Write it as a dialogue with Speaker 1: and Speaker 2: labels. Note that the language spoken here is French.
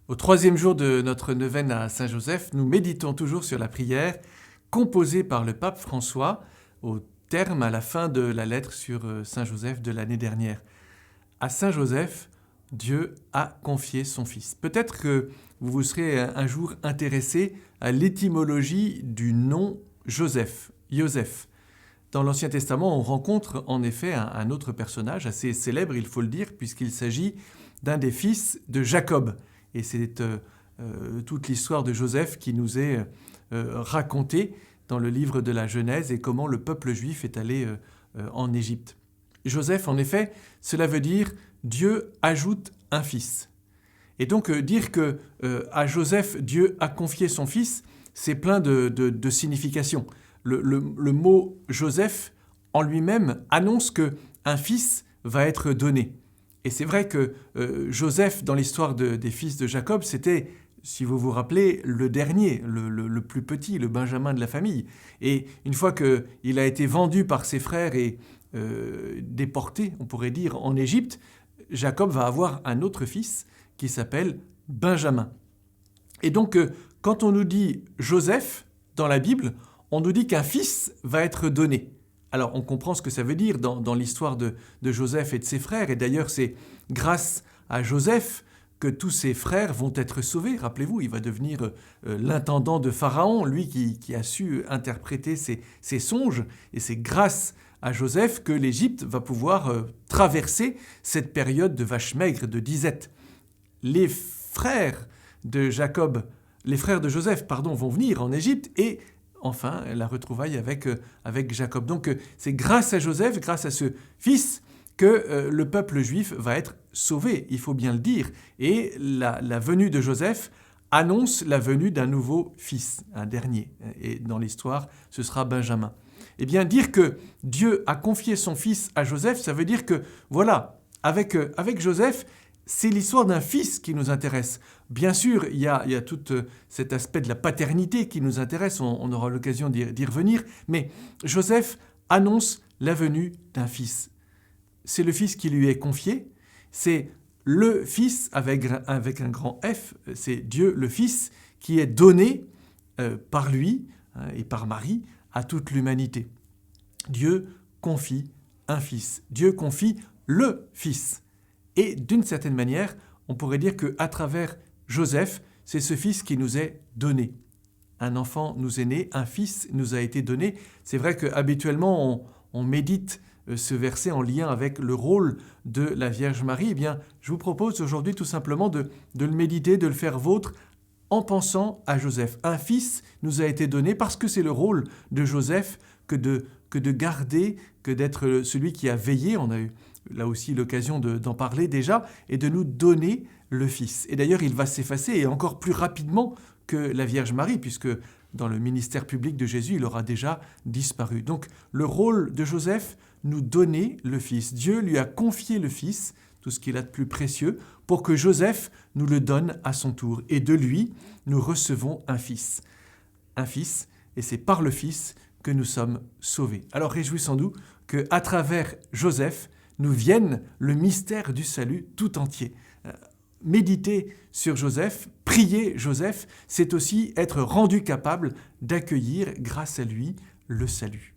Speaker 1: Au troisième jour de notre neuvaine à Saint-Joseph, nous méditons toujours sur la prière composée par le pape François au terme, à la fin de la lettre sur Saint-Joseph de l'année dernière. À Saint-Joseph, Dieu a confié son Fils. Peut-être que vous vous serez un jour intéressé à l'étymologie du nom Joseph, Joseph. Dans l'Ancien Testament, on rencontre en effet un autre personnage assez célèbre, il faut le dire, puisqu'il s'agit d'un des fils de Jacob. Et c'est toute l'histoire de Joseph qui nous est racontée dans le livre de la Genèse et comment le peuple juif est allé en Égypte. Joseph, en effet, cela veut dire Dieu ajoute un fils. Et donc dire que à Joseph, Dieu a confié son fils, c'est plein de significations. Le mot Joseph en lui-même annonce qu'un fils va être donné. Et c'est vrai que Joseph, dans l'histoire des fils de Jacob, c'était, si vous vous rappelez, le dernier, le plus petit, le Benjamin de la famille. Et une fois qu'il a été vendu par ses frères et déporté, on pourrait dire, en Égypte, Jacob va avoir un autre fils qui s'appelle Benjamin. Et donc, quand on nous dit Joseph dans la Bible, on nous dit qu'un fils va être donné. Alors, on comprend ce que ça veut dire dans l'histoire de Joseph et de ses frères. Et d'ailleurs, c'est grâce à Joseph que tous ses frères vont être sauvés. Rappelez-vous, il va devenir l'intendant de Pharaon, lui qui a su interpréter ses songes. Et c'est grâce à Joseph que l'Égypte va pouvoir traverser cette période de vaches maigres, de disette. Les frères de Joseph, vont venir en Égypte et enfin, la retrouvaille avec Jacob. Donc, c'est grâce à Joseph, grâce à ce fils, que le peuple juif va être sauvé, il faut bien le dire. Et la venue de Joseph annonce la venue d'un nouveau fils, un dernier. Et dans l'histoire, ce sera Benjamin. Eh bien, dire que Dieu a confié son fils à Joseph, ça veut dire que, voilà, avec Joseph, c'est l'histoire d'un fils qui nous intéresse. Bien sûr, il y a tout cet aspect de la paternité qui nous intéresse, on aura l'occasion d'y revenir, mais Joseph annonce la venue d'un fils. C'est le fils qui lui est confié, c'est le fils avec un grand F, c'est Dieu le Fils qui est donné par lui et par Marie à toute l'humanité. Dieu confie un fils, Dieu confie le Fils. Et d'une certaine manière, on pourrait dire qu'à travers Joseph, c'est ce fils qui nous est donné. Un enfant nous est né, un fils nous a été donné. C'est vrai qu'habituellement, on médite ce verset en lien avec le rôle de la Vierge Marie. Eh bien, je vous propose aujourd'hui tout simplement de le méditer, de le faire vôtre en pensant à Joseph. Un fils nous a été donné parce que c'est le rôle de Joseph que de garder, que d'être celui qui a veillé. On a eu là aussi l'occasion d'en parler déjà, et de nous donner le Fils. Et d'ailleurs, il va s'effacer, et encore plus rapidement que la Vierge Marie, puisque dans le ministère public de Jésus, il aura déjà disparu. Donc, le rôle de Joseph, nous donner le Fils. Dieu lui a confié le Fils, tout ce qu'il a de plus précieux, pour que Joseph nous le donne à son tour. Et de lui, nous recevons un Fils. Un Fils, et c'est par le Fils que nous sommes sauvés. Alors, réjouissons-nous qu'à travers Joseph, nous vienne le mystère du salut tout entier. Méditer sur Joseph, prier Joseph, c'est aussi être rendu capable d'accueillir grâce à lui le salut.